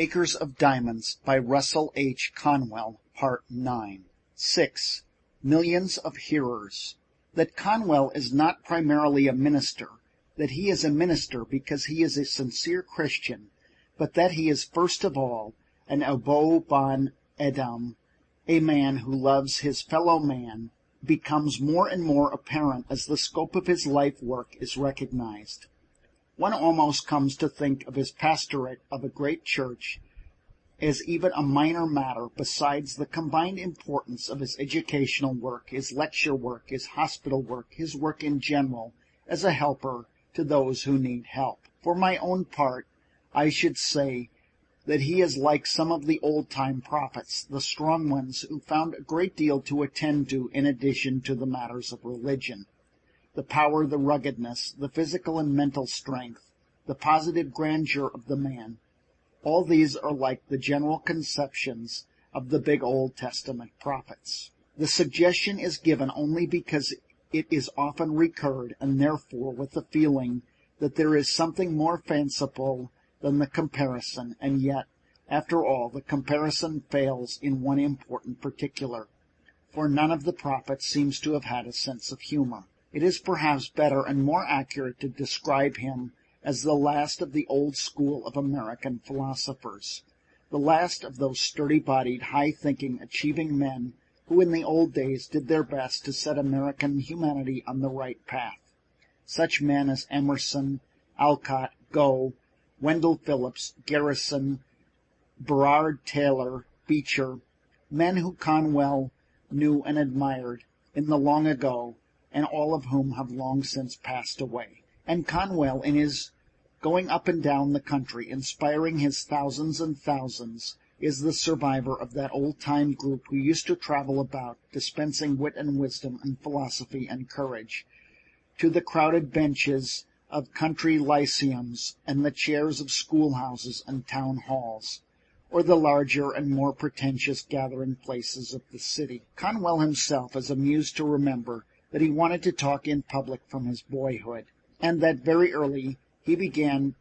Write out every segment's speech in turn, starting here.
Acres of Diamonds by Russell H. Conwell, Part 9. 6. Millions of Hearers. That Conwell is not primarily a minister, that he is a minister because he is a sincere Christian, but that he is first of all an Abo Bon Edom, a man who loves his fellow man, becomes more and more apparent as the scope of his life work is recognized. One almost comes to think of his pastorate of a great church as even a minor matter besides the combined importance of his educational work, his lecture work, his hospital work, his work in general as a helper to those who need help. For my own part, I should say that he is like some of the old-time prophets, the strong ones who found a great deal to attend to in addition to the matters of religion. The power, the ruggedness, the physical and mental strength, the positive grandeur of the man, all these are like the general conceptions of the big Old Testament prophets. The suggestion is given only because it is often recurred, and therefore with the feeling that there is something more fanciful than the comparison, and yet, after all, the comparison fails in one important particular, for none of the prophets seems to have had a sense of humor. It is perhaps better and more accurate to describe him as the last of the old school of American philosophers, the last of those sturdy-bodied, high-thinking, achieving men who in the old days did their best to set American humanity on the right path. Such men as Emerson, Alcott, Gough, Wendell Phillips, Garrison, Burrard Taylor, Beecher, men who Conwell knew and admired in the long ago, and all of whom have long since passed away. And Conwell, in his going up and down the country, inspiring his thousands and thousands, is the survivor of that old-time group who used to travel about, dispensing wit and wisdom and philosophy and courage to the crowded benches of country lyceums and the chairs of schoolhouses and town halls, or the larger and more pretentious gathering places of the city. Conwell himself is amused to remember that he wanted to talk in public from his boyhood, and that very early he began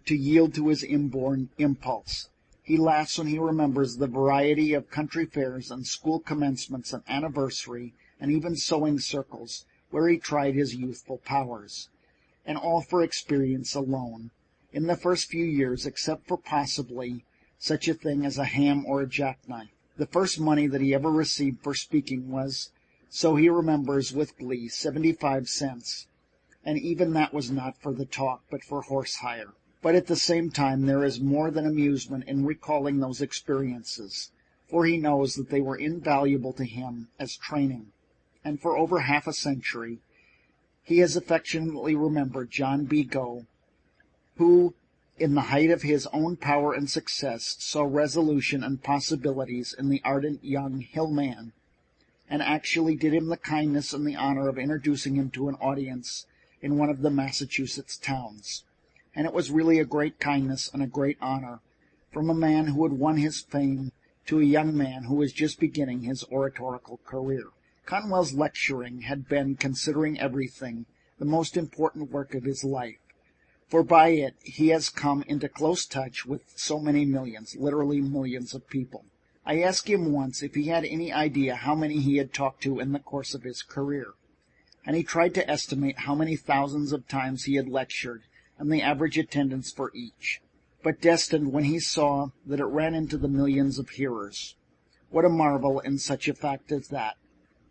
to yield to his inborn impulse. He laughs when he remembers the variety of country fairs and school commencements and anniversary and even sewing circles where he tried his youthful powers, and all for experience alone. In the first few years, except for possibly such a thing as a ham or a jackknife, the first money that he ever received for speaking was, so he remembers with glee, 75 cents, and even that was not for the talk, but for horse hire. But at the same time, there is more than amusement in recalling those experiences, for he knows that they were invaluable to him as training, and for over half a century he has affectionately remembered John B. Gough, who, in the height of his own power and success, saw resolution and possibilities in the ardent young hillman, and actually did him the kindness and the honor of introducing him to an audience in one of the Massachusetts towns. And it was really a great kindness and a great honor from a man who had won his fame to a young man who was just beginning his oratorical career. Conwell's lecturing had been, considering everything, the most important work of his life, for by it he has come into close touch with so many millions, literally millions of people. I asked him once if he had any idea how many he had talked to in the course of his career, and he tried to estimate how many thousands of times he had lectured and the average attendance for each, but destined when he saw that it ran into the millions of hearers. What a marvel in such a fact as that!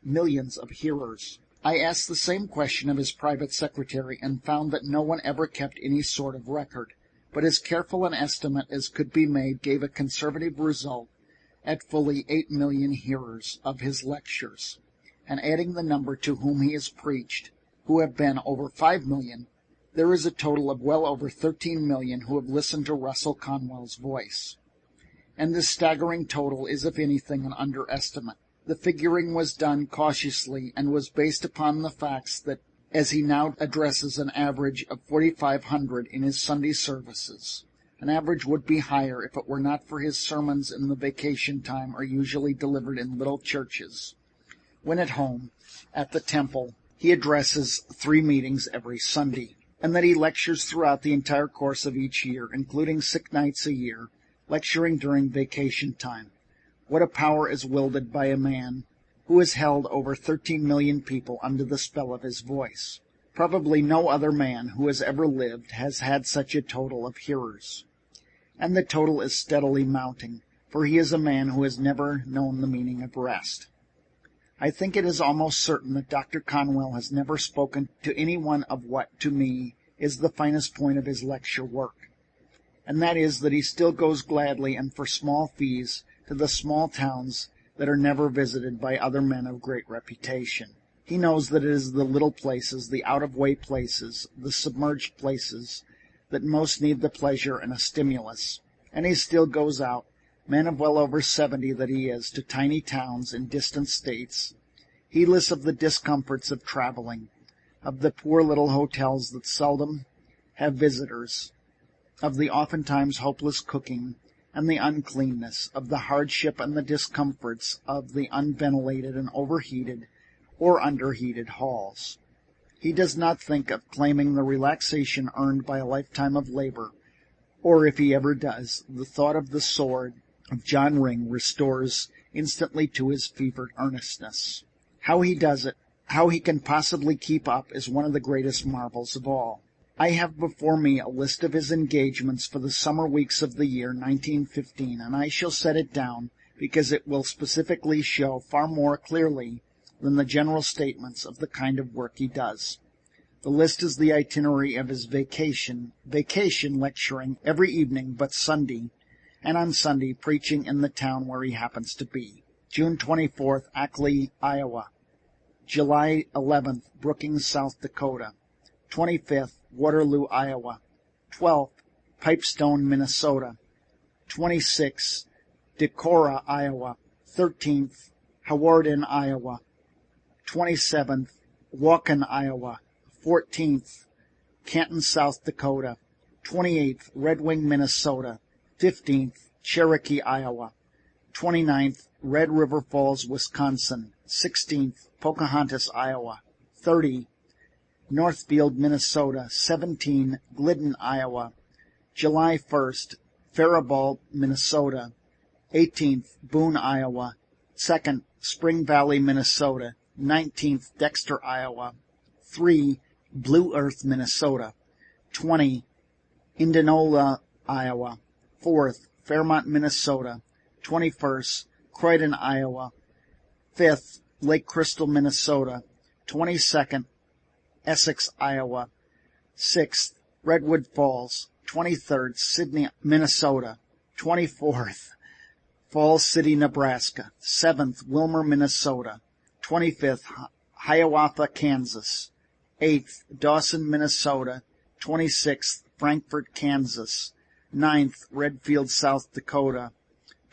Millions of hearers. I asked the same question of his private secretary and found that no one ever kept any sort of record, but as careful an estimate as could be made gave a conservative result at fully 8 million hearers of his lectures, and adding the number to whom he has preached, who have been over 5 million, there is a total of well over 13 million who have listened to Russell Conwell's voice. And this staggering total is, if anything, an underestimate. The figuring was done cautiously and was based upon the facts that, as he now addresses an average of 4,500 in his Sunday services, an average would be higher if it were not for his sermons in the vacation time are usually delivered in little churches. When at home, at the temple, he addresses 3 meetings every Sunday, and that he lectures throughout the entire course of each year, including 6 nights a year, lecturing during vacation time. What a power is wielded by a man who has held over 13 million people under the spell of his voice. Probably no other man who has ever lived has had such a total of hearers. And the total is steadily mounting, for he is a man who has never known the meaning of rest. I think it is almost certain that Dr. Conwell has never spoken to anyone of what, to me, is the finest point of his lecture work, and that is that he still goes gladly and for small fees to the small towns that are never visited by other men of great reputation. He knows that it is the little places, the out-of-way places, the submerged places, that most need the pleasure and a stimulus, and he still goes out, man of well over 70 that he is, to tiny towns in distant states, heedless of the discomforts of traveling, of the poor little hotels that seldom have visitors, of the oftentimes hopeless cooking and the uncleanness, of the hardship and the discomforts of the unventilated and overheated or underheated halls. He does not think of claiming the relaxation earned by a lifetime of labor, or if he ever does, the thought of the sword of John Ring restores instantly to his fevered earnestness. How he does it, how he can possibly keep up, is one of the greatest marvels of all. I have before me a list of his engagements for the summer weeks of the year 1915, and I shall set it down because it will specifically show far more clearly than the general statements of the kind of work he does. The list is the itinerary of his vacation lecturing every evening but Sunday, and on Sunday preaching in the town where he happens to be. June 24th, Ackley, Iowa. July 11th, Brookings, South Dakota. 25th, Waterloo, Iowa. 12th, Pipestone, Minnesota. 26th, Decorah, Iowa. 13th, Hawarden, Iowa. 27th, Waukon, Iowa. 14th, Canton, South Dakota. 28th, Red Wing, Minnesota. 15th, Cherokee, Iowa. 29th, Red River Falls, Wisconsin. 16th, Pocahontas, Iowa. 30, Northfield, Minnesota. 17, Glidden, Iowa. July 1st, Faribault, Minnesota. 18th, Boone, Iowa. 2nd, Spring Valley, Minnesota. 19th, Dexter, Iowa. 3, Blue Earth, Minnesota. 20, Indianola, Iowa. 4th, Fairmont, Minnesota. 21st, Croydon, Iowa. 5th, Lake Crystal, Minnesota. 22nd, Essex, Iowa. 6th, Redwood Falls. 23rd, Sidney, Minnesota. 24th, Falls City, Nebraska. 7th, Wilmer, Minnesota. 25th, Hiawatha, Kansas. 8th, Dawson, Minnesota. 26th, Frankfort, Kansas. 9th, Redfield, South Dakota.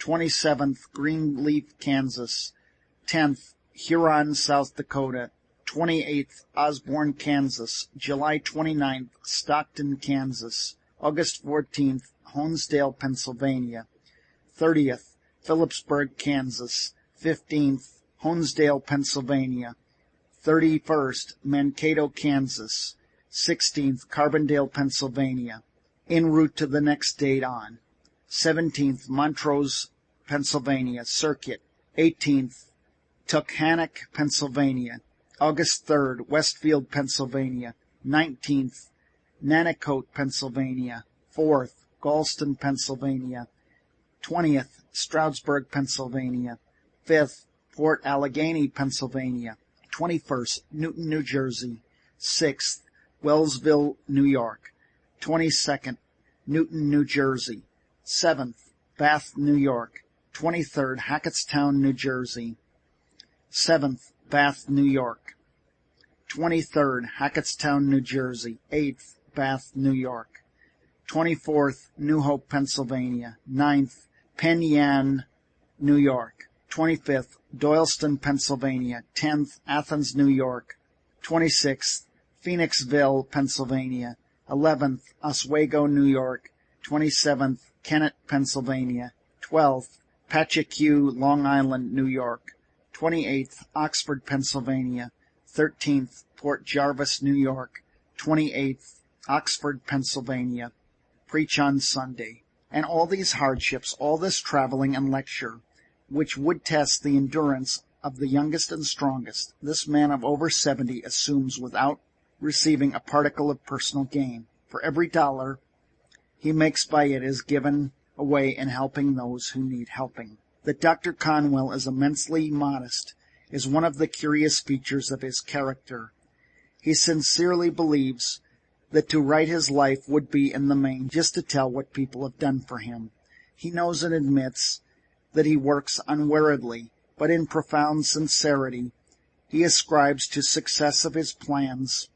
27th, Greenleaf, Kansas. 10th, Huron, South Dakota. 28th, Osborne, Kansas. July 29th, Stockton, Kansas. August 14th, Honesdale, Pennsylvania. 30th, Phillipsburg, Kansas. 15th, Honesdale, Pennsylvania. 31st, Mankato, Kansas. 16th, Carbondale, Pennsylvania. En route to the next date on. 17th, Montrose, Pennsylvania, circuit. 18th, Tuckhannock, Pennsylvania. August 3rd, Westfield, Pennsylvania. 19th, Nanticoke, Pennsylvania. 4th, Galston, Pennsylvania. 20th, Stroudsburg, Pennsylvania. 5th, Port Allegheny, Pennsylvania. 21st, Newton, New Jersey. 6th, Wellsville, New York. 22nd, Newton, New Jersey. 7th, Bath, New York. 23rd, Hackettstown, New Jersey. 7th, Bath, New York. 23rd, Hackettstown, New Jersey. 8th, Bath, New York. 24th, New Hope, Pennsylvania. 9th, Penn Yan, New York. 25th, Doylestown, Pennsylvania. 10th, Athens, New York. 26th, Phoenixville, Pennsylvania. 11th, Oswego, New York. 27th, Kennett, Pennsylvania. 12th, Patchogue, Long Island, New York. 28th, Oxford, Pennsylvania. 13th, Port Jarvis, New York. 28th, Oxford, Pennsylvania. Preach on Sunday. And all these hardships, all this traveling and lecture, which would test the endurance of the youngest and strongest, this man of over 70 assumes without receiving a particle of personal gain. For every dollar he makes by it is given away in helping those who need helping. That Dr. Conwell is immensely modest is one of the curious features of his character. He sincerely believes that to write his life would be, in the main, just to tell what people have done for him. He knows and admits that he works unweariedly, but in profound sincerity he ascribes to success of his plans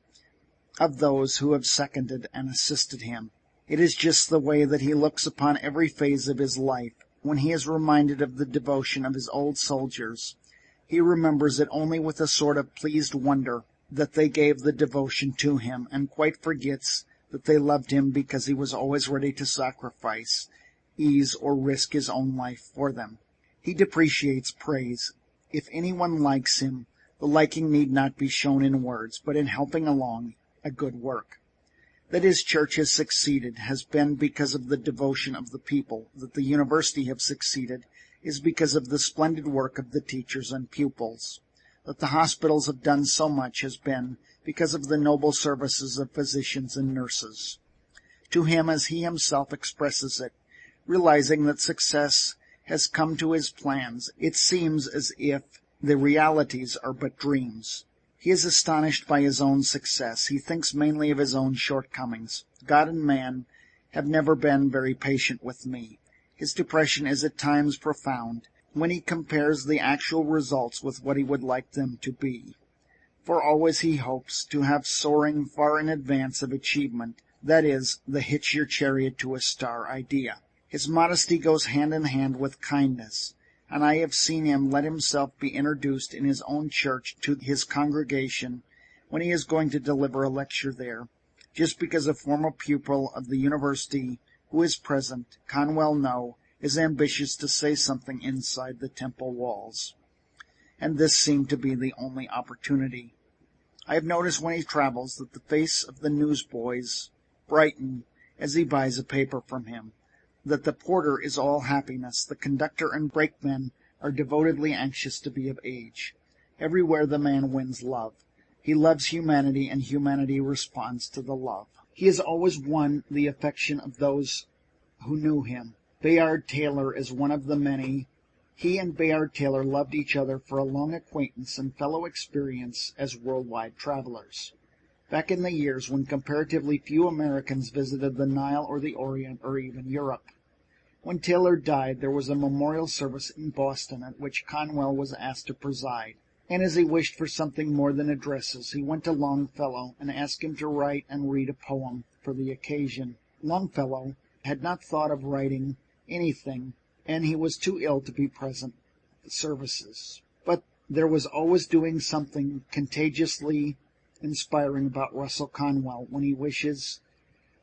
of those who have seconded and assisted him. It is just the way that he looks upon every phase of his life. When he is reminded of the devotion of his old soldiers, he remembers it only with a sort of pleased wonder that they gave the devotion to him, and quite forgets that they loved him because he was always ready to sacrifice, ease, or risk his own life for them. He depreciates praise. If anyone likes him, the liking need not be shown in words, but in helping along a good work. That his church has succeeded has been because of the devotion of the people. That the university have succeeded is because of the splendid work of the teachers and pupils. That the hospitals have done so much has been because of the noble services of physicians and nurses. To him, as he himself expresses it, realizing that success has come to his plans, it seems as if the realities are but dreams. He is astonished by his own success. He thinks mainly of his own shortcomings. God and man have never been very patient with me. His depression is at times profound when he compares the actual results with what he would like them to be. For always he hopes to have soaring far in advance of achievement, that is, the hitch your chariot to a star idea. His modesty goes hand in hand with kindness, and I have seen him let himself be introduced in his own church to his congregation when he is going to deliver a lecture there, just because a former pupil of the university who is present, Conwell knows, is ambitious to say something inside the temple walls, and this seemed to be the only opportunity. I have noticed when he travels that the face of the newsboys brighten as he buys a paper from him, that the porter is all happiness, the conductor and brakemen are devotedly anxious to be of age. Everywhere the man wins love. He loves humanity, and humanity responds to the love. He has always won the affection of those who knew him. Bayard Taylor is one of the many. He and Bayard Taylor loved each other for a long acquaintance and fellow experience as worldwide travelers. Back in the years when comparatively few Americans visited the Nile or the Orient or even Europe. When Taylor died, there was a memorial service in Boston at which Conwell was asked to preside, and as he wished for something more than addresses, he went to Longfellow and asked him to write and read a poem for the occasion. Longfellow had not thought of writing anything, and he was too ill to be present at the services. But there was always doing something contagiously inspiring about Russell Conwell when he wishes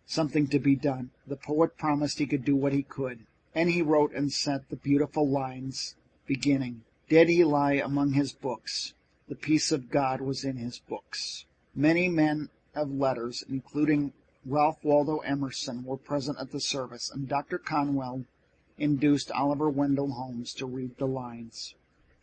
something to be done. The poet promised he could do what he could, and he wrote and sent the beautiful lines beginning, "Dead he lie among his books, the peace of God was in his books." Many men of letters, including Ralph Waldo Emerson, were present at the service, and Dr. Conwell induced Oliver Wendell Holmes to read the lines,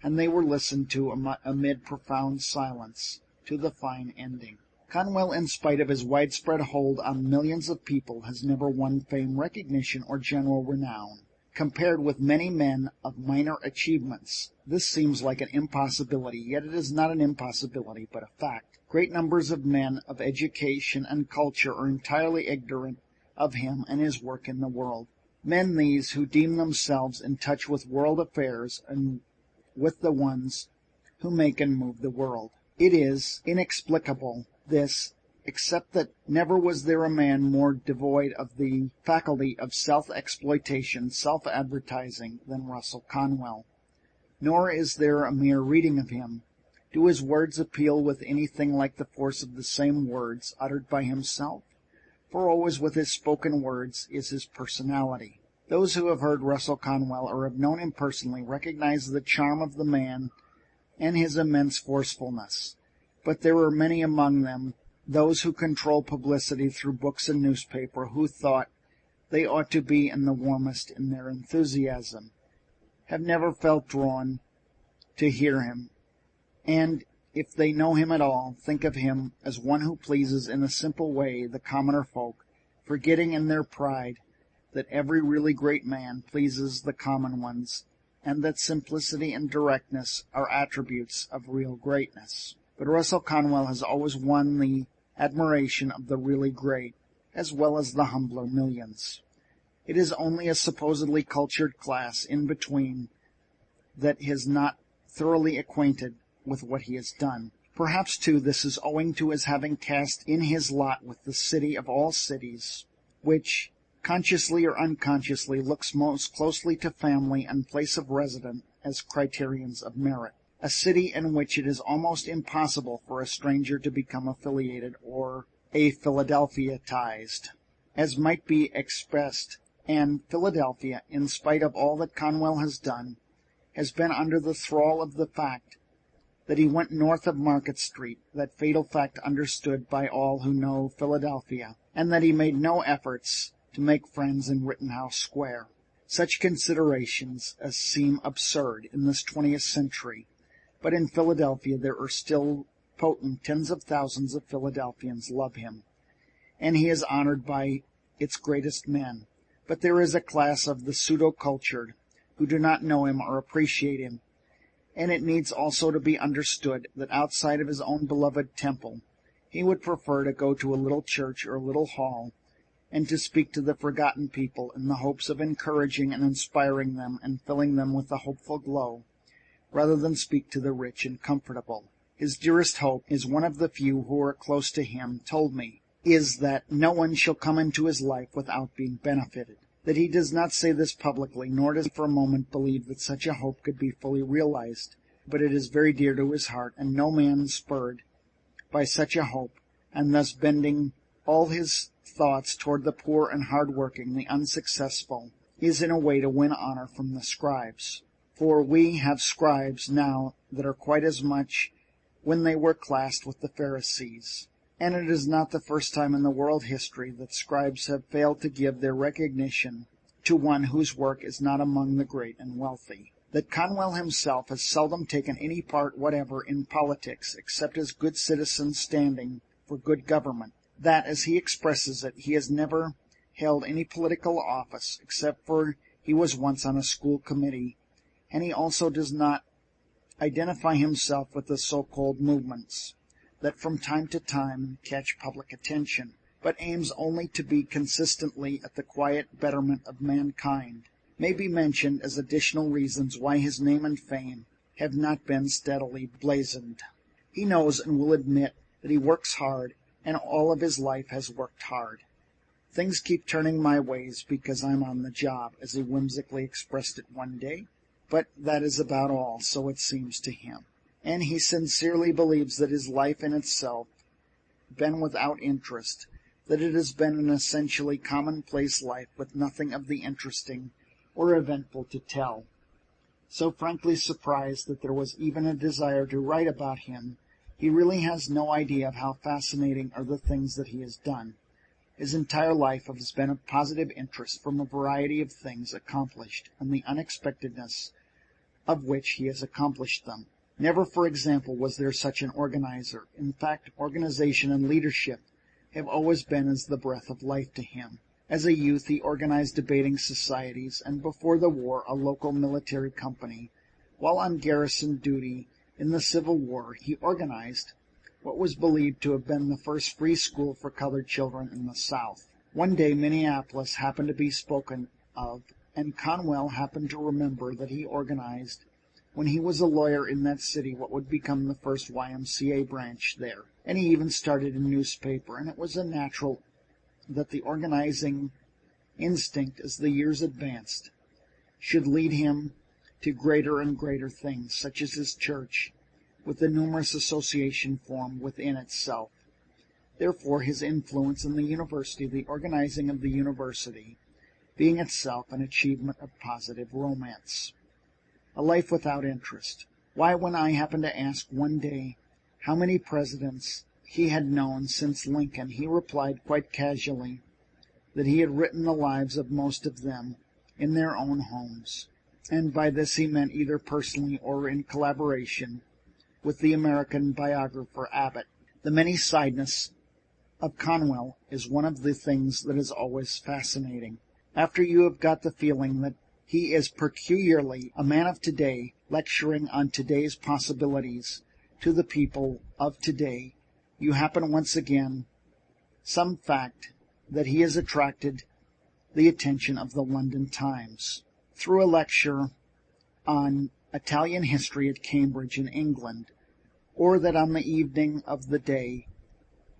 and they were listened to amid profound silence to the fine ending. Conwell, in spite of his widespread hold on millions of people, has never won fame, recognition, or general renown. Compared with many men of minor achievements, this seems like an impossibility, yet it is not an impossibility, but a fact. Great numbers of men of education and culture are entirely ignorant of him and his work in the world. Men these who deem themselves in touch with world affairs and with the ones who make and move the world. It is inexplicable, this, except that never was there a man more devoid of the faculty of self-exploitation, self-advertising than Russell Conwell. Nor is there a mere reading of him. Do his words appeal with anything like the force of the same words uttered by himself? For always with his spoken words is his personality. Those who have heard Russell Conwell or have known him personally recognize the charm of the man and his immense forcefulness. But there are many among them, those who control publicity through books and newspaper, who thought they ought to be in the warmest in their enthusiasm, have never felt drawn to hear him, and if they know him at all, think of him as one who pleases in a simple way the commoner folk, forgetting in their pride that every really great man pleases the common ones, and that simplicity and directness are attributes of real greatness. But Russell Conwell has always won the admiration of the really great, as well as the humbler millions. It is only a supposedly cultured class in between that is not thoroughly acquainted with what he has done. Perhaps, too, this is owing to his having cast in his lot with the city of all cities, which, consciously or unconsciously, looks most closely to family and place of residence as criterions of merit. A city in which it is almost impossible for a stranger to become affiliated or a-Philadelphiatized, as might be expressed, and Philadelphia, in spite of all that Conwell has done, has been under the thrall of the fact that he went north of Market Street, that fatal fact understood by all who know Philadelphia, and that he made no efforts to make friends in Rittenhouse Square. Such considerations as seem absurd in this 20th century, but in Philadelphia there are still potent tens of thousands of Philadelphians love him, and he is honored by its greatest men. But there is a class of the pseudo-cultured who do not know him or appreciate him, and it needs also to be understood that outside of his own beloved temple, he would prefer to go to a little church or a little hall and to speak to the forgotten people in the hopes of encouraging and inspiring them and filling them with a hopeful glow, rather than speak to the rich and comfortable. His dearest hope, is one of the few who are close to him told me, is that no one shall come into his life without being benefited. That he does not say this publicly, nor does he for a moment believe that such a hope could be fully realized, but it is very dear to his heart, and no man spurred by such a hope, and thus bending all his thoughts toward the poor and hard-working, the unsuccessful, is in a way to win honor from the scribes. For we have scribes now that are quite as much when they were classed with the Pharisees. And it is not the first time in the world history that scribes have failed to give their recognition to one whose work is not among the great and wealthy. That Conwell himself has seldom taken any part whatever in politics except as good citizen standing for good government. That, as he expresses it, he has never held any political office except for he was once on a school committee, and he also does not identify himself with the so-called movements that from time to time catch public attention, but aims only to be consistently at the quiet betterment of mankind, may be mentioned as additional reasons why his name and fame have not been steadily blazoned. He knows and will admit that he works hard, and all of his life has worked hard. Things keep turning my ways because I'm on the job, as he whimsically expressed it one day, but that is about all, so it seems to him. And he sincerely believes that his life in itself been without interest, that it has been an essentially commonplace life with nothing of the interesting or eventful to tell. So frankly surprised that there was even a desire to write about him, he really has no idea of how fascinating are the things that he has done. His entire life has been of positive interest from a variety of things accomplished and the unexpectedness of which he has accomplished them. Never, for example, was there such an organizer. In fact, organization and leadership have always been as the breath of life to him. As a youth, he organized debating societies, and before the war, a local military company. While on garrison duty in the Civil War, he organized what was believed to have been the first free school for colored children in the South. One day, Minneapolis happened to be spoken of, and Conwell happened to remember that he organized, when he was a lawyer in that city, what would become the first YMCA branch there. And he even started a newspaper, and it was a natural that the organizing instinct, as the years advanced, should lead him to greater and greater things, such as his church, with the numerous association formed within itself. Therefore, his influence in the university, the organizing of the university, being itself an achievement of positive romance. A life without interest. Why, when I happened to ask one day how many presidents he had known since Lincoln, he replied quite casually that he had written the lives of most of them in their own homes, and by this he meant either personally or in collaboration with the American biographer Abbott. The many-sidedness of Conwell is one of the things that is always fascinating. After you have got the feeling that he is peculiarly a man of today, lecturing on today's possibilities to the people of today, you happen once again some fact that he has attracted the attention of the London Times through a lecture on Italian history at Cambridge in England, or that on the evening of the day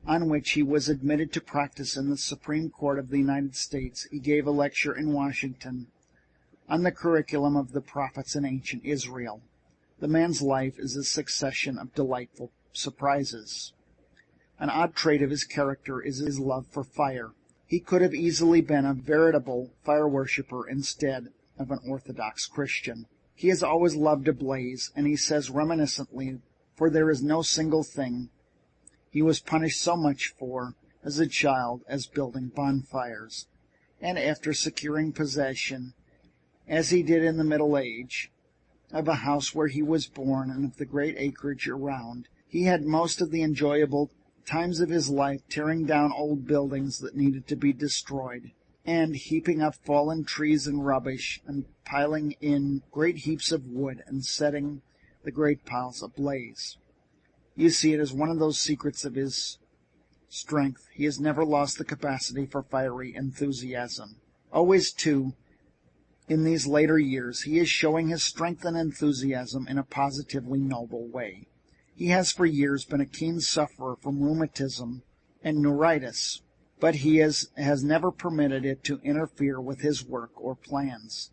on which he was admitted to practice in the Supreme Court of the United States, he gave a lecture in Washington on the curriculum of the prophets in ancient Israel. The man's life is a succession of delightful surprises. An odd trait of his character is his love for fire. He could have easily been a veritable fire worshipper instead of an orthodox Christian. He has always loved a blaze, and he says reminiscently, for there is no single thing he was punished so much for as a child as building bonfires. And after securing possession, as he did in the Middle Age, of a house where he was born and of the great acreage around, he had most of the enjoyable times of his life tearing down old buildings that needed to be destroyed, and heaping up fallen trees and rubbish, and piling in great heaps of wood, and setting the great piles ablaze. You see, it is one of those secrets of his strength. He has never lost the capacity for fiery enthusiasm. Always, too, in these later years, he is showing his strength and enthusiasm in a positively noble way. He has for years been a keen sufferer from rheumatism and neuritis, but he has never permitted it to interfere with his work or plans.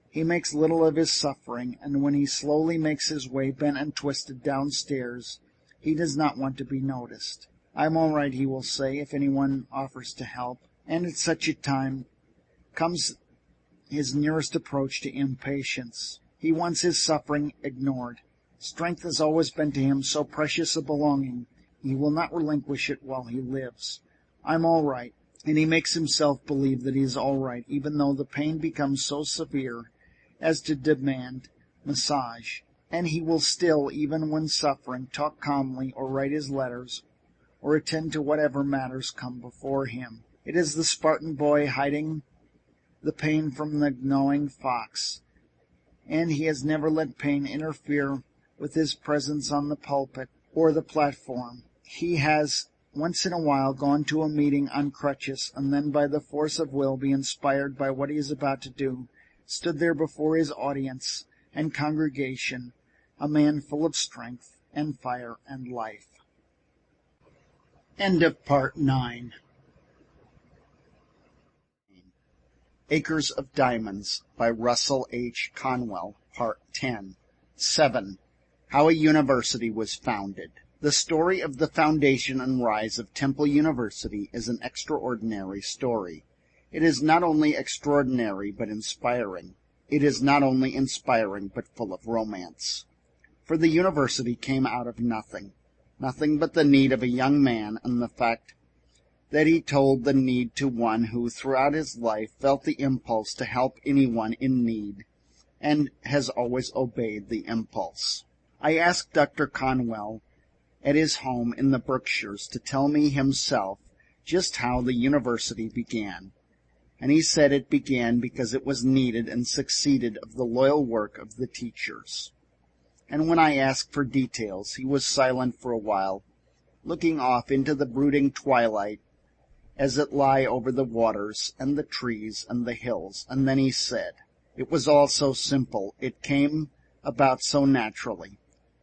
He makes little of his suffering, and when he slowly makes his way bent and twisted downstairs, he does not want to be noticed. "I'm all right," he will say, if anyone offers to help, and at such a time comes his nearest approach to impatience. He wants his suffering ignored. Strength has always been to him so precious a belonging, he will not relinquish it while he lives. "I'm all right," and he makes himself believe that he is all right, even though the pain becomes so severe as to demand massage. And he will still, even when suffering, talk calmly, or write his letters, or attend to whatever matters come before him. It is the Spartan boy hiding the pain from the gnawing fox, and he has never let pain interfere with his presence on the pulpit or the platform. He has once in a while gone to a meeting on crutches, and then by the force of will, be inspired by what he is about to do, stood there before his audience and congregation, a man full of strength and fire and life. End of Part 9. Acres of Diamonds by Russell H. Conwell, Part 10. 7. How a University was Founded. The story of the foundation and rise of Temple University is an extraordinary story. It is not only extraordinary, but inspiring. It is not only inspiring, but full of romance. For the university came out of nothing but the need of a young man, and the fact that he told the need to one who throughout his life felt the impulse to help anyone in need, and has always obeyed the impulse. I asked Dr. Conwell at his home in the Berkshires to tell me himself just how the university began, and he said it began because it was needed and succeeded of the loyal work of the teachers. And when I asked for details, he was silent for a while, looking off into the brooding twilight as it lay over the waters and the trees and the hills, and then he said, "It was all so simple, it came about so naturally.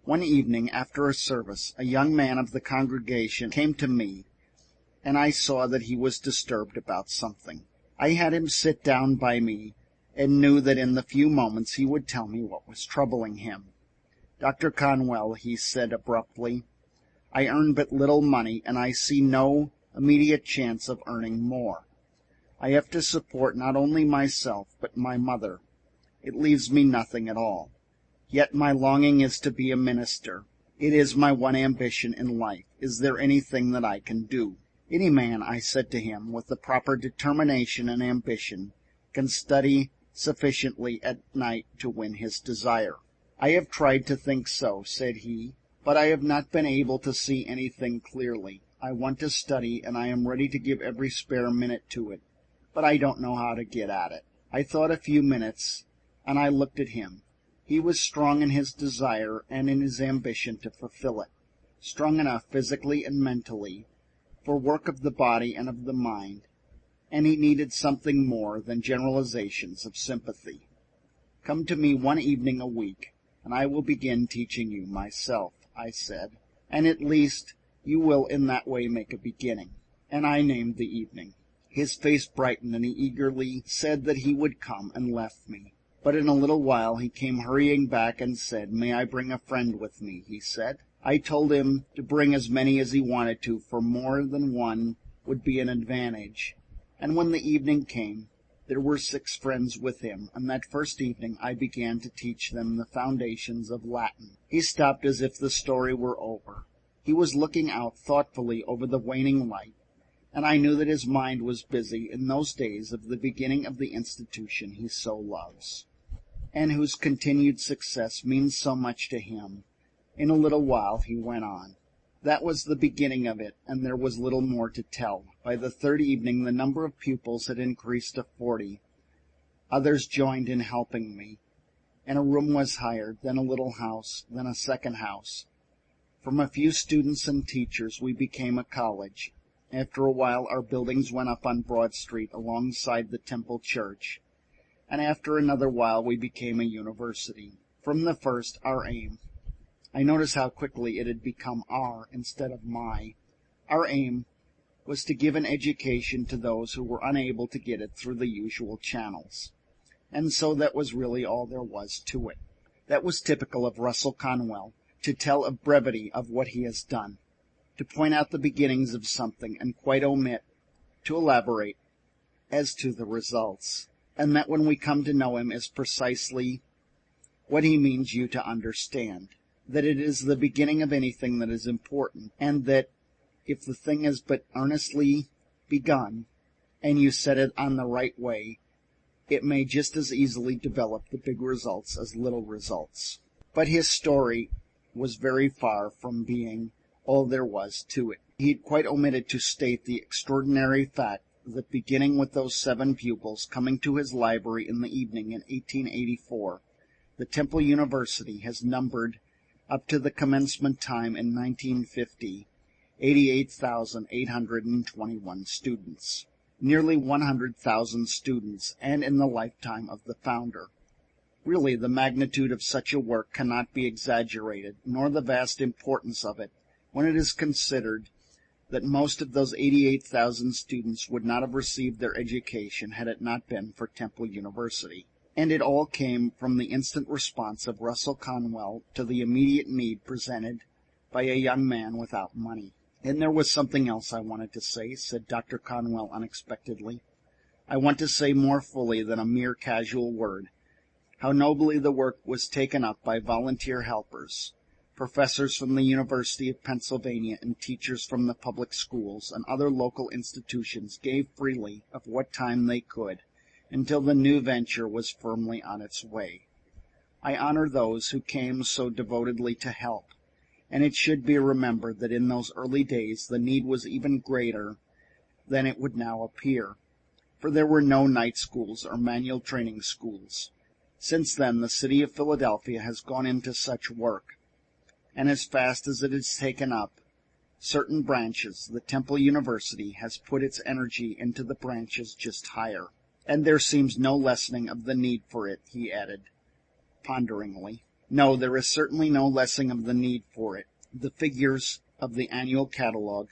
One evening after a service, a young man of the congregation came to me, and I saw that he was disturbed about something. I had him sit down by me, and knew that in the few moments he would tell me what was troubling him. 'Dr. Conwell,' he said abruptly, 'I earn but little money, and I see no immediate chance of earning more. I have to support not only myself, but my mother. It leaves me nothing at all. Yet my longing is to be a minister. It is my one ambition in life. Is there anything that I can do?' Any man, I said to him, with the proper determination and ambition, can study sufficiently at night to win his desire. I have tried to think so, said he, but I have not been able to see anything clearly. I want to study, and I am ready to give every spare minute to it, but I don't know how to get at it. I thought a few minutes, and I looked at him. He was strong in his desire and in his ambition to fulfill it, strong enough physically and mentally for work of the body and of the mind, and he needed something more than generalizations of sympathy. Come to me one evening a week, and I will begin teaching you myself, I said, and at least you will in that way make a beginning. And I named the evening. His face brightened, and he eagerly said that he would come, and left me. But in a little while he came hurrying back and said, "May I bring a friend with me?" he said. I told him to bring as many as he wanted to, for more than one would be an advantage. And when the evening came, there were 6 friends with him, and that first evening I began to teach them the foundations of Latin. He stopped as if the story were over. He was looking out thoughtfully over the waning light, and I knew that his mind was busy in those days of the beginning of the institution he so loves, and whose continued success means so much to him. In a little while he went on. That was the beginning of it, and there was little more to tell. By the 3rd evening the number of pupils had increased to 40. Others joined in helping me, and a room was hired, then a little house, then a second house. From a few students and teachers we became a college. After a while our buildings went up on Broad Street alongside the Temple Church, and after another while we became a university. From the first, our aim, I noticed how quickly it had become our instead of my, our aim was to give an education to those who were unable to get it through the usual channels. And so that was really all there was to it. That was typical of Russell Conwell, to tell of brevity of what he has done, to point out the beginnings of something and quite omit to elaborate as to the results, and that when we come to know him is precisely what he means you to understand, that it is the beginning of anything that is important, and that if the thing is but earnestly begun, and you set it on the right way, it may just as easily develop the big results as little results. But his story was very far from being all there was to it. He had quite omitted to state the extraordinary fact that beginning with those 7 pupils coming to his library in the evening in 1884, the Temple University has numbered, up to the commencement time in 1950, 88,821 students, nearly 100,000 students, and in the lifetime of the founder. Really, the magnitude of such a work cannot be exaggerated, nor the vast importance of it, when it is considered that most of those 88,000 students would not have received their education had it not been for Temple University. And it all came from the instant response of Russell Conwell to the immediate need presented by a young man without money. And there was something else I wanted to say, said Dr. Conwell unexpectedly. I want to say more fully than a mere casual word how nobly the work was taken up by volunteer helpers. Professors from the University of Pennsylvania and teachers from the public schools and other local institutions gave freely of what time they could until the new venture was firmly on its way. I honor those who came so devotedly to help, and it should be remembered that in those early days the need was even greater than it would now appear, for there were no night schools or manual training schools. Since then, the city of Philadelphia has gone into such work, and as fast as it has taken up certain branches, the Temple University has put its energy into the branches just higher. And there seems no lessening of the need for it, he added, ponderingly. No, there is certainly no lessening of the need for it. The figures of the annual catalogue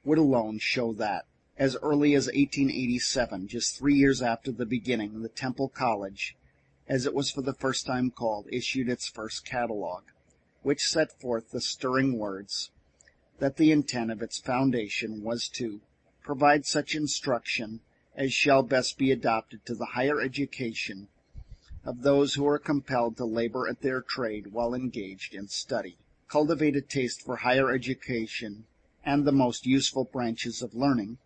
would alone show that. As early as 1887, just 3 years after the beginning, the Temple College, as it was for the first time called, issued its first catalogue, which set forth the stirring words that the intent of its foundation was to provide such instruction as shall best be adapted to the higher education of those who are compelled to labor at their trade while engaged in study. Cultivate a taste for higher education and the most useful branches of learning,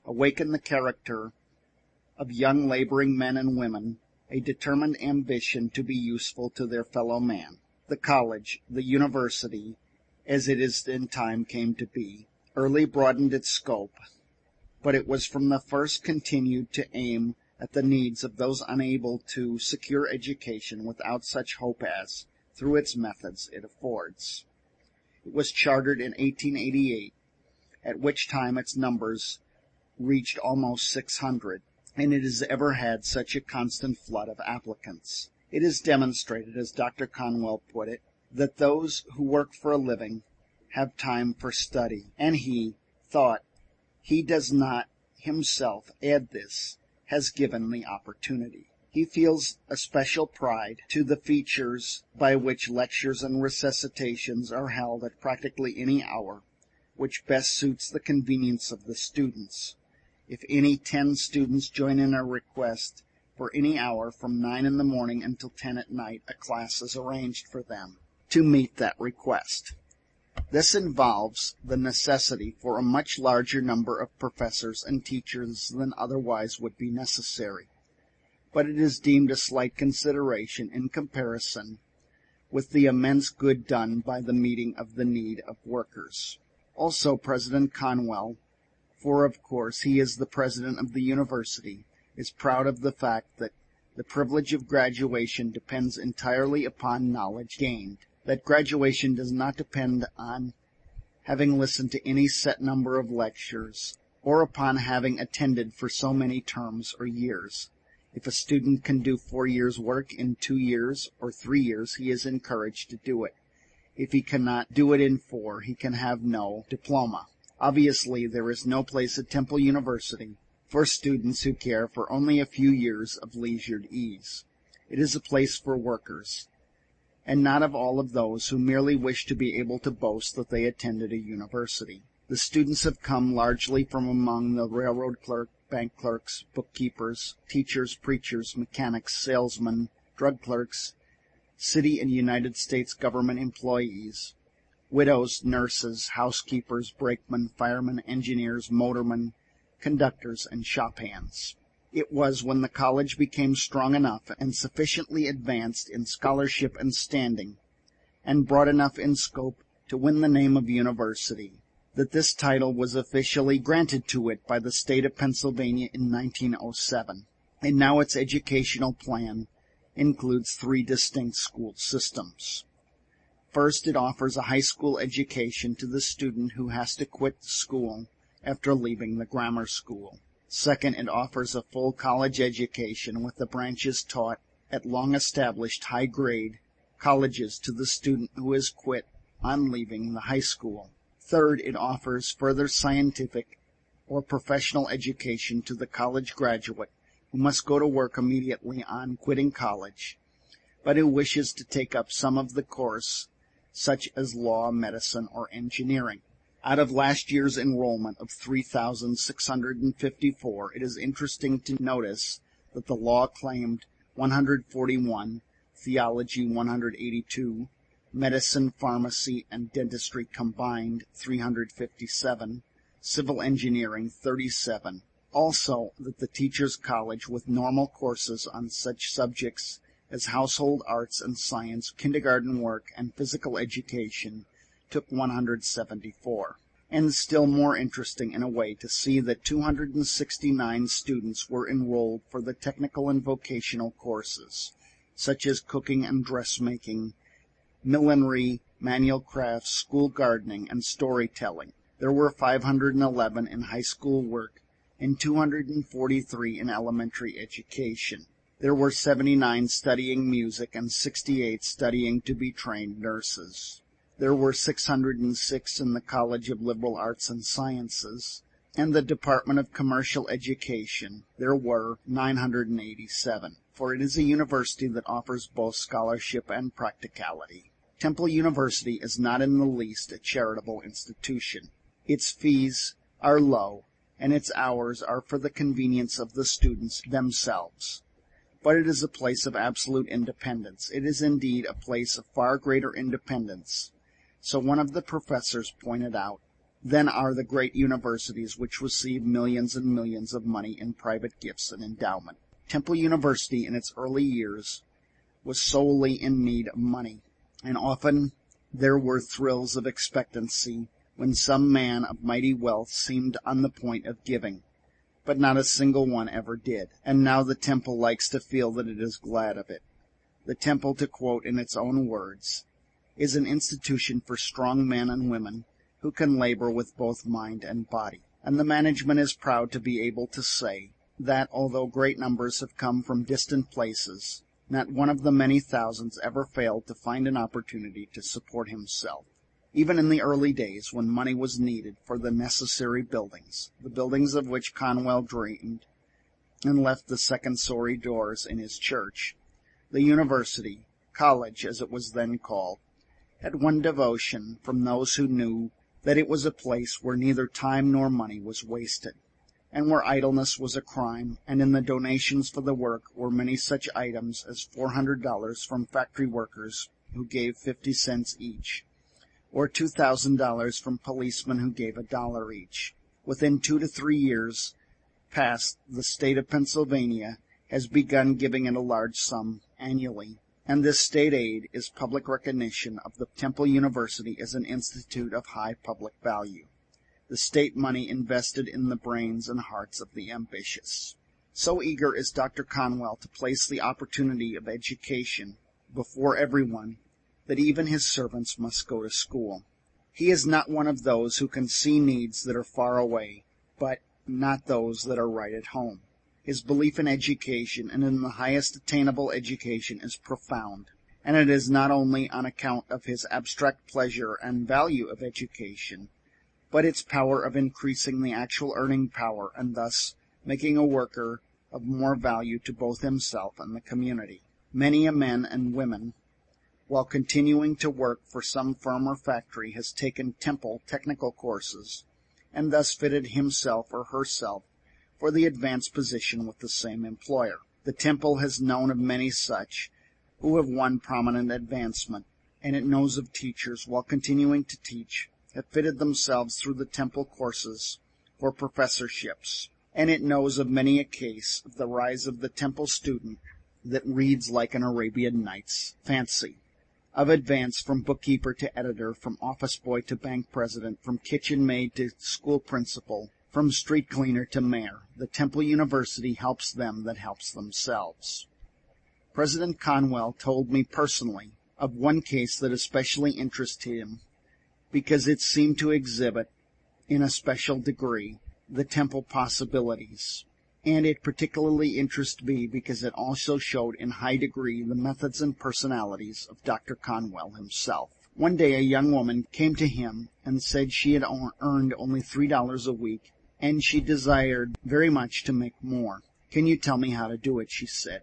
awaken the character of young laboring men and women, a determined ambition to be useful to their fellow man. The college, the university, as it is in time came to be, early broadened its scope, but it was from the first continued to aim at the needs of those unable to secure education without such hope as, through its methods, it affords. It was chartered in 1888, at which time its numbers reached almost 600, and it has ever had such a constant flood of applicants. It is demonstrated, as Dr. Conwell put it, that those who work for a living have time for study, and he does not himself add this, has given the opportunity. He feels a special pride to the features by which lectures and recitations are held at practically any hour which best suits the convenience of the students. If any 10 students join in a request for any hour from 9 in the morning until 10 at night, a class is arranged for them to meet that request. This involves the necessity for a much larger number of professors and teachers than otherwise would be necessary, but it is deemed a slight consideration in comparison with the immense good done by the meeting of the need of workers. Also, President Conwell, for of course he is the president of the university, is proud of the fact that the privilege of graduation depends entirely upon knowledge gained, that graduation does not depend on having listened to any set number of lectures or upon having attended for so many terms or years. If a student can do 4 years' work in 2 years or 3 years, he is encouraged to do it. If he cannot do it in 4, he can have no diploma. Obviously, there is no place at Temple University for students who care for only a few years of leisured ease. It is a place for workers, and not of all of those who merely wish to be able to boast that they attended a university. The students have come largely from among the railroad clerk, bank clerks, bookkeepers, teachers, preachers, mechanics, salesmen, drug clerks, city and United States government employees, widows, nurses, housekeepers, brakemen, firemen, engineers, motormen, conductors, and shop hands. It was when the college became strong enough and sufficiently advanced in scholarship and standing, and broad enough in scope to win the name of university, that this title was officially granted to it by the state of Pennsylvania in 1907, and now its educational plan includes 3 distinct school systems. First, it offers a high school education to the student who has to quit school after leaving the grammar school. Second, it offers a full college education with the branches taught at long-established high-grade colleges to the student who has quit on leaving the high school. Third, it offers further scientific or professional education to the college graduate who must go to work immediately on quitting college, but who wishes to take up some of the course, such as law, medicine, or engineering. Out of last year's enrollment of 3,654, it is interesting to notice that the law claimed 141, theology 182, medicine, pharmacy, and dentistry combined 357, civil engineering 37. Also, that the Teachers' College with normal courses on such subjects as household arts and science, kindergarten work, and physical education took 174. And still more interesting in a way to see that 269 students were enrolled for the technical and vocational courses, such as cooking and dressmaking, millinery, manual crafts, school gardening, and storytelling. There were 511 in high school work and 243 in elementary education. There were 79 studying music and 68 studying to be trained nurses. There were 606 in the College of Liberal Arts and Sciences, and the Department of Commercial Education. There were 987, for it is a university that offers both scholarship and practicality. Temple University is not in the least a charitable institution. Its fees are low, and its hours are for the convenience of the students themselves. But it is a place of absolute independence. It is indeed a place of far greater independence. So one of the professors pointed out than are the great universities which receive millions and millions of money in private gifts and endowment. Temple University in its early years was solely in need of money, and often there were thrills of expectancy when some man of mighty wealth seemed on the point of giving, but not a single one ever did, and now the Temple likes to feel that it is glad of it. The Temple, to quote in its own words, is an institution for strong men and women who can labor with both mind and body, and the management is proud to be able to say that, although great numbers have come from distant places, not one of the many thousands ever failed to find an opportunity to support himself. Even in the early days, when money was needed for the necessary buildings, the buildings of which Conwell dreamed and left the second-story doors in his church, the university, college as it was then called, had won devotion from those who knew that it was a place where neither time nor money was wasted, and where idleness was a crime, and in the donations for the work were many such items as $400 from factory workers who gave 50 cents each, or $2,000 from policemen who gave $1 each. Within 2 to 3 years past, the state of Pennsylvania has begun giving it a large sum annually, and this state aid is public recognition of the Temple University as an institute of high public value, the state money invested in the brains and hearts of the ambitious. So eager is Dr. Conwell to place the opportunity of education before everyone that even his servants must go to school. He is not one of those who can see needs that are far away, but not those that are right at home. His belief in education and in the highest attainable education is profound, and it is not only on account of his abstract pleasure and value of education, but its power of increasing the actual earning power and thus making a worker of more value to both himself and the community. Many a man and women, while continuing to work for some firm or factory, has taken Temple technical courses and thus fitted himself or herself for the advanced position with the same employer. The Temple has known of many such who have won prominent advancement, and it knows of teachers, while continuing to teach, have fitted themselves through the Temple courses for professorships, and it knows of many a case of the rise of the Temple student that reads like an Arabian Nights fancy, of advance from bookkeeper to editor, from office boy to bank president, from kitchen maid to school principal, from street cleaner to mayor. The Temple University helps them that helps themselves. President Conwell told me personally of one case that especially interested him because it seemed to exhibit, in a special degree, the Temple possibilities. And it particularly interested me because it also showed in high degree the methods and personalities of Dr. Conwell himself. One day a young woman came to him and said she had earned only $3 a week, and she desired very much to make more. "Can you tell me how to do it?" she said.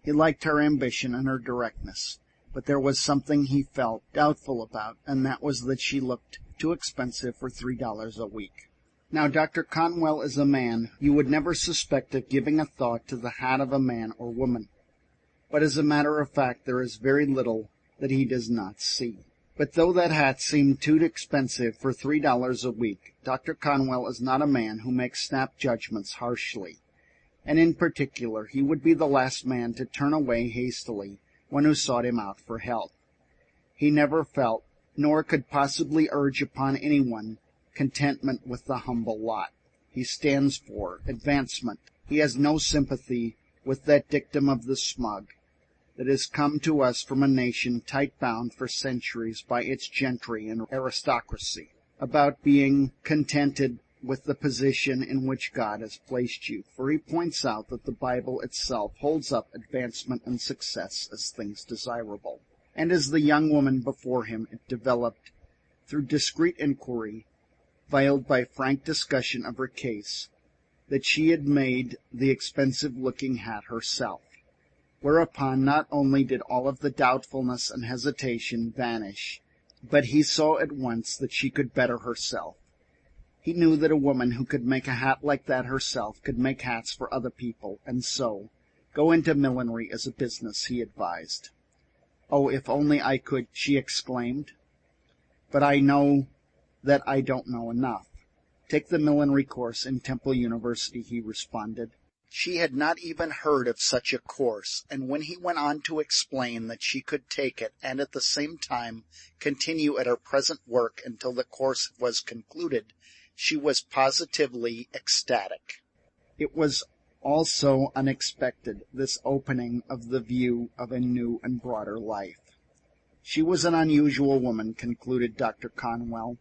He liked her ambition and her directness, but there was something he felt doubtful about, and that was that she looked too expensive for $3 a week. Now, Dr. Conwell is a man you would never suspect of giving a thought to the hat of a man or woman, but as a matter of fact there is very little that he does not see. But though that hat seemed too expensive for $3 a week, Dr. Conwell is not a man who makes snap judgments harshly, and in particular he would be the last man to turn away hastily one who sought him out for help. He never felt, nor could possibly urge upon anyone, contentment with the humble lot he stands for, advancement. He has no sympathy with that dictum of the smug that has come to us from a nation tight-bound for centuries by its gentry and aristocracy, about being contented with the position in which God has placed you, for he points out that the Bible itself holds up advancement and success as things desirable. And as the young woman before him, it developed, through discreet inquiry, veiled by frank discussion of her case, that she had made the expensive-looking hat herself, whereupon not only did all of the doubtfulness and hesitation vanish, but he saw at once that she could better herself. He knew that a woman who could make a hat like that herself could make hats for other people, and so go into millinery as a business, he advised. "Oh, if only I could," she exclaimed. "But I know that I don't know enough. Take the millinery course in Temple University, he responded. She had not even heard of such a course, and when he went on to explain that she could take it and at the same time continue at her present work until the course was concluded, she was positively ecstatic. It was all so unexpected, this opening of the view of a new and broader life. She was an unusual woman, concluded Dr. Conwell,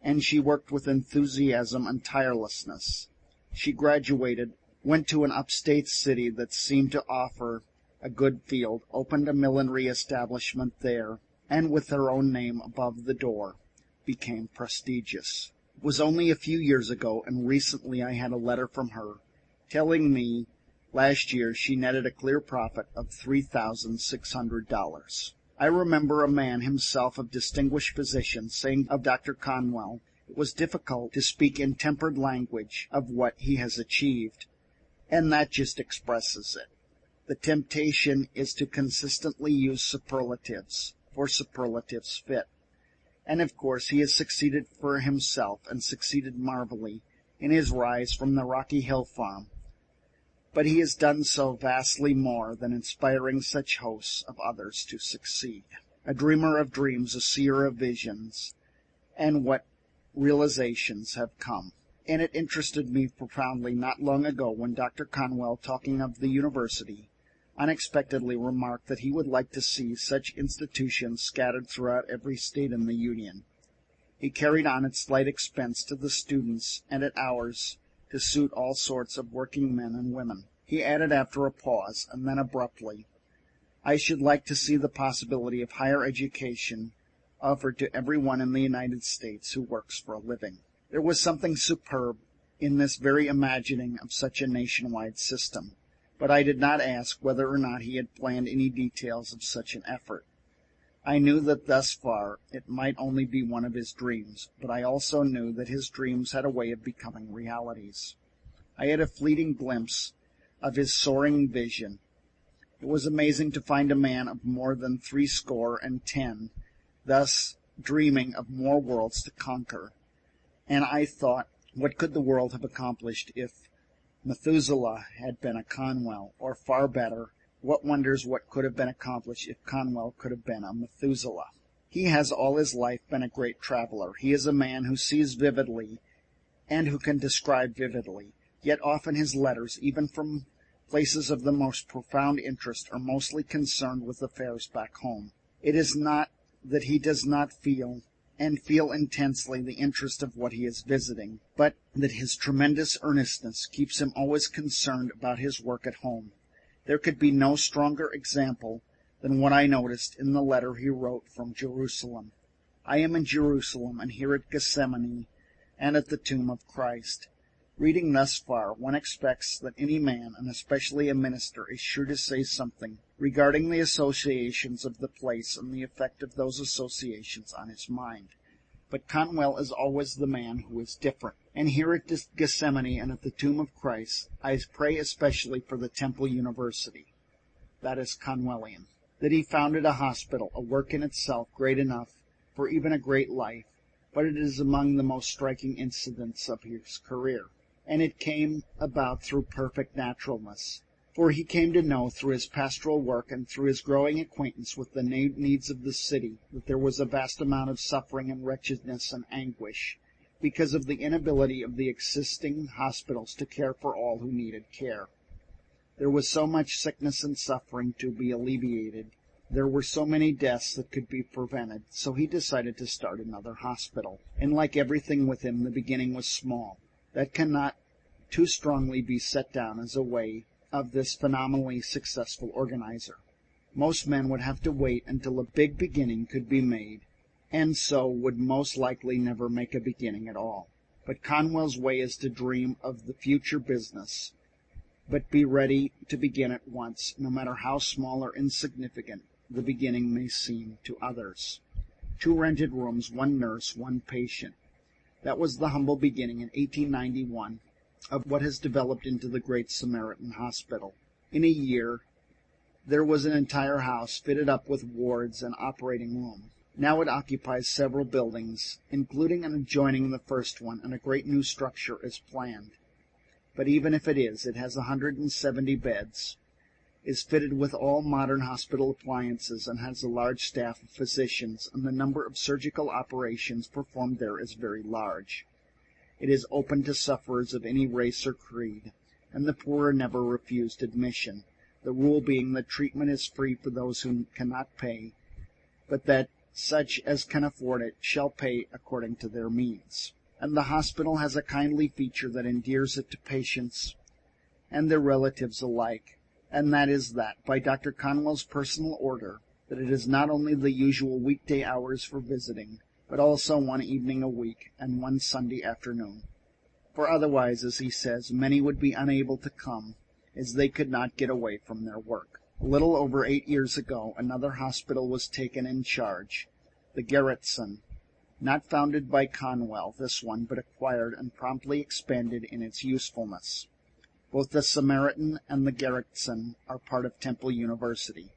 and she worked with enthusiasm and tirelessness. She graduated, went to an upstate city that seemed to offer a good field, opened a millinery establishment there, and with her own name above the door, became prestigious. It was only a few years ago, and recently I had a letter from her telling me last year she netted a clear profit of $3,600. I remember a man, himself of distinguished position, saying of Dr. Conwell, it was difficult to speak in tempered language of what he has achieved. And that just expresses it. The temptation is to consistently use superlatives, for superlatives fit. And of course he has succeeded for himself, and succeeded marvelly, in his rise from the Rocky Hill farm. But he has done so vastly more than inspiring such hosts of others to succeed. A dreamer of dreams, a seer of visions, and what realizations have come. And it interested me profoundly not long ago when Dr. Conwell, talking of the university, unexpectedly remarked that he would like to see such institutions scattered throughout every state in the Union. He carried on at slight expense to the students and at ours to suit all sorts of working men and women. He added after a pause, and then abruptly, I should like to see the possibility of higher education offered to everyone in the United States who works for a living. There was something superb in this very imagining of such a nationwide system, but I did not ask whether or not he had planned any details of such an effort. I knew that thus far it might only be one of his dreams, but I also knew that his dreams had a way of becoming realities. I had a fleeting glimpse of his soaring vision. It was amazing to find a man of more than 70 thus dreaming of more worlds to conquer. And I thought, what could the world have accomplished if Methuselah had been a Conwell, or far better, what wonders what could have been accomplished if Conwell could have been a Methuselah. He has all his life been a great traveler. He is a man who sees vividly and who can describe vividly, yet often his letters, even from places of the most profound interest, are mostly concerned with affairs back home. It is not that he does not feel intensely the interest of what he is visiting, but that his tremendous earnestness keeps him always concerned about his work at home. There could be no stronger example than what I noticed in the letter he wrote from Jerusalem. I am in Jerusalem, and here at Gethsemane, and at the tomb of Christ. Reading thus far, one expects that any man, and especially a minister, is sure to say something regarding the associations of the place and the effect of those associations on his mind. But Conwell is always the man who is different. And here at Gethsemane and at the tomb of Christ, I pray especially for the Temple University. That is Conwellian. That he founded a hospital, a work in itself great enough for even a great life, but it is among the most striking incidents of his career. And it came about through perfect naturalness, for he came to know through his pastoral work and through his growing acquaintance with the needs of the city that there was a vast amount of suffering and wretchedness and anguish because of the inability of the existing hospitals to care for all who needed care. There was so much sickness and suffering to be alleviated. There were so many deaths that could be prevented, so he decided to start another hospital. And like everything with him, the beginning was small. That cannot too strongly be set down as a way of this phenomenally successful organizer. Most men would have to wait until a big beginning could be made, and so would most likely never make a beginning at all. But Conwell's way is to dream of the future business, but be ready to begin at once, no matter how small or insignificant the beginning may seem to others. 2 rented rooms, 1 nurse, 1 patient. That was the humble beginning in 1891 of what has developed into the Great Samaritan Hospital. In a year, there was an entire house fitted up with wards and operating room. Now it occupies several buildings, including and adjoining the first one, and a great new structure is planned. But even if it is, it has 170 beds, is fitted with all modern hospital appliances, and has a large staff of physicians, and the number of surgical operations performed there is very large. It is open to sufferers of any race or creed, and the poor are never refused admission, the rule being that treatment is free for those who cannot pay, but that such as can afford it shall pay according to their means. And the hospital has a kindly feature that endears it to patients and their relatives alike, and that is that, by Dr. Conwell's personal order, that it is not only the usual weekday hours for visiting, but also one evening a week and one Sunday afternoon. For otherwise, as he says, many would be unable to come, as they could not get away from their work. A little over 8 years ago, another hospital was taken in charge, the Garretson, not founded by Conwell, this one, but acquired and promptly expanded in its usefulness. Both the Samaritan and the Garretson are part of Temple University.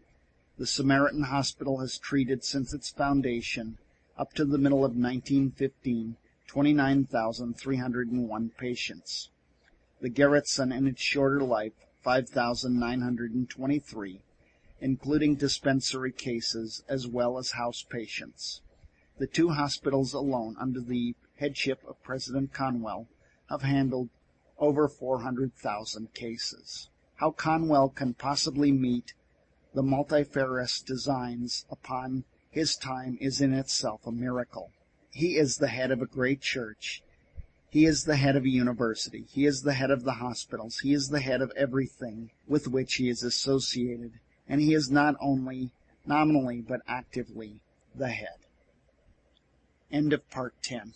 The Samaritan Hospital has treated, since its foundation, up to the middle of 1915, 29,301 patients. The Garretson, in its shorter life, 5,923, including dispensary cases as well as house patients. The two hospitals alone, under the headship of President Conwell, have handled over 400,000 cases. How Conwell can possibly meet the multifarious designs upon his time is in itself a miracle. He is the head of a great church. He is the head of a university. He is the head of the hospitals. He is the head of everything with which he is associated. And he is not only nominally but actively the head. End of part 10.